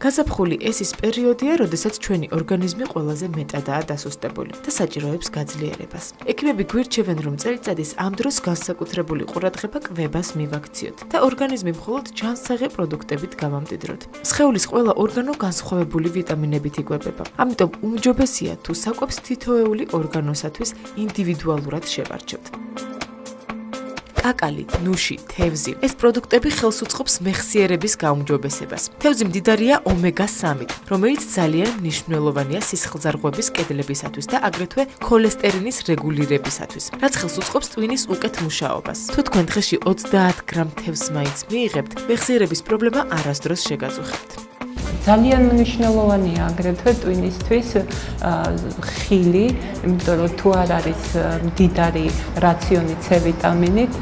გაზაფხული ეს ის პერიოდია, როდესაც ჩვენი ორგანიზმი ყველაზე მეტადაა დასუსტებული და საჭიროებს გაძლიერებას. ექიმები გვირჩევენ, რომ წელიწადის ამ დროს განსაკუთრებული ყურადღება კვებას მივაქციოთ და ორგანიზმი მხოლოდ ჯანსაღი პროდუქტებით გავამდიდროთ. სხეულის ყველა ორგანო განსხვავებული ვიტამინებით იკვებება. ამიტომ უმჯობესია თუ საკვებს თითოეული ორგანოსათვის ინდივიდუალურად შევარჩევთ. კაკალი, ნუში, თევზი. ეს პროდუქტები ხელს უწყობს მეხსიერების გაუმჯობესებას. თევზი მდიდარია ომეგა-3-ით, რომელიც ძალიან მნიშვნელოვანია სისხლძარღვების კედლებისათვის და აგრეთვე ქოლესტერინის რეგულირებისათვის, რაც ხელს უწყობს ტვინის უკეთ მუშაობას. თუ თქვენ დღეში 30 გრამ თევზს მაინც მიიღებთ, მეხსიერების პრობლემა არასდროს შეგაწუხებთ. ძალიან მნიშვნელოვანია აგრეთვე ტვინისთვის ხილი, იმიტომ რომ თუ არ არის მდიდარი რაციონი C ვიტამინით,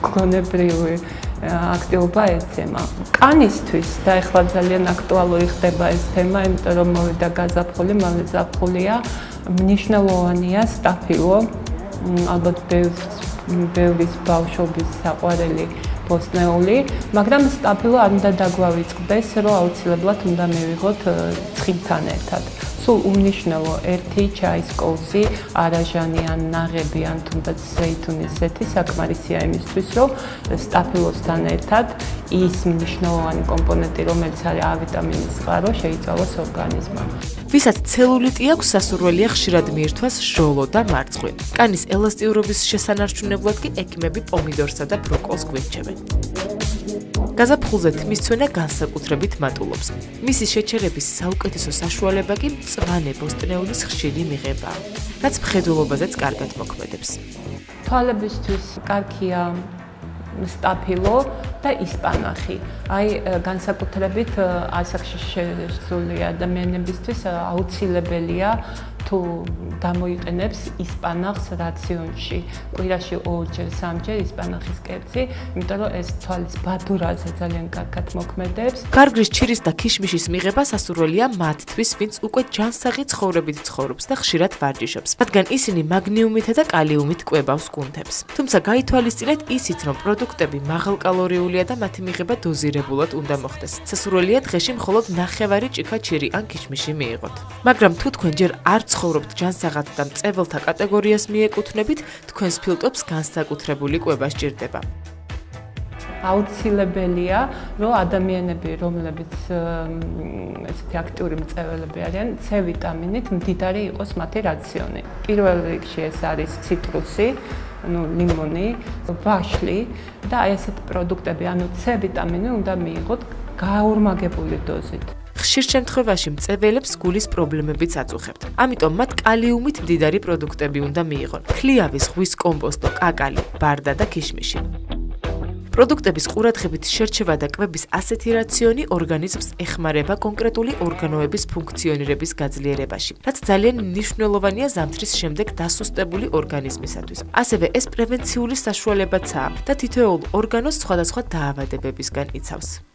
გონებრივი აქტივობა ეცემა. კანისთვის და ეხლა ძალიან აქტუალური ხდება ეს თემა, იმიტომ რომ მოვიდა გაზაფხული, მალე ზაფხულია, მნიშვნელოვანია სტაფილო, ალბათ ბევრის ბავშვობის საყვარელი ბოსტნეული, მაგრამ სტაფილო არ უნდა დაგვავიწყდეს, რომ აუცილებლად უნდა მივიღოთ ცხიმთან ერთად. სულ უმნიშვნელო ერთი ჩაის კოვზი, არაჟანი ან ნაღები ან თუნდაც ზეითუნის ზეთი საკმარისია იმისთვის, რომ სტაფილოსთან ერთად ის მნიშვნელოვანი კომპონენტი, რომელიც არის A ვიტამინის წყარო, შეიცვალოს ორგანიზმმა. ვისაც ცელულიტი აქვს, სასურველია ხშირად მიირთვას ჟოლო და მარწყვი. კანის ელასტიურობის შესანარჩუნებლად კი ექიმები პომიდორსა და ბროკოლს გვირჩევენ. გაზაფხულზე თმის ცვენა განსაკუთრებით მატულობს. მისი შეჩერების საუკეთესო საშუალება კი მწვანე ბოსტნეულის ხშირი მიღებაა, რაც მხედველობაზეც კარგად მოქმედებს. თვალებისთვის კარგია სტაფილო და ისპანახი. აი განსაკუთრებით ასაკში შესული ადამიანებისთვის აუცილებელია თუ გამოიყენებს ისპანახს რაციონში. კვირაში 2-ჯერ 3-ჯერ ისპანახის კერძი, იმიტომ რომ ეს თვალის ბადურაზე ძალიან კარგად მოქმედებს. გარგრის ჩირის და ქიშმიშის მიღება სასურველია მათთვის, ვინც უკვე ჯანსაღი ცხოვრებით ცხოვრობს და ხშირად ვარჯიშობს, რადგან ისინი მაგნიუმითა და კალიუმით კვებავს გუნთებს. თუმცა გაითვალისწინეთ ისიც, რომ პროდუქტები მაღალკალორიულია და მათი მიღება დოზირებულად უნდა მოხდეს. სასურველია დღეში მხოლოდ ნახევარი ჭიქა ჩირი ან ქიშმიში მიიღოთ. მაგრამ თუ თქვენ ჯერ არ ცხოვრობთ ჯანსაღად და მწებელთა კატეგორიას მიეკუთვნებით, თქვენს ფილტვებს განსაკუთრებული კვება სჭირდება. აუცილებელია, რომ ადამიანები, რომლებიც ესეთი აქტიური მწებელები არიან, C ვიტამინით მდიდარი იყოს მათი რაციონი. პირველ რიგში ეს არის ციტრუსი, ლიმონი, ვაშლი და აი ესეთი პროდუქტები, ანუ C ვიტამინი უნდა მიიღოთ გაორმაგებული დოზით. ხშირ შემთხვევაში მწებელებს გულის პრობლემებიც აწუხებთ. ამიტომ მათ კალიუმით მდიდარი პროდუქტები უნდა მიიღონ. ხლიავი ზღვის კომპოსტო, კაკალი, ბარდა და ქიშმიში. პროდუქტების ყურადღებით შერჩევა და კვების ასეთი რაციონი ორგანიზმს ეხმარება კონკრეტული ორგანოების ფუნქციონირების გაძლიერებაში, რაც ძალიან მნიშვნელოვანია ზამთრის შემდეგ დასუსტებული ორგანიზმისათვის. ასევე ეს პრევენციული საშუალებაცაა და თითოეულ ორგანოს სხვადასხვა დაავადებებისგან იცავს.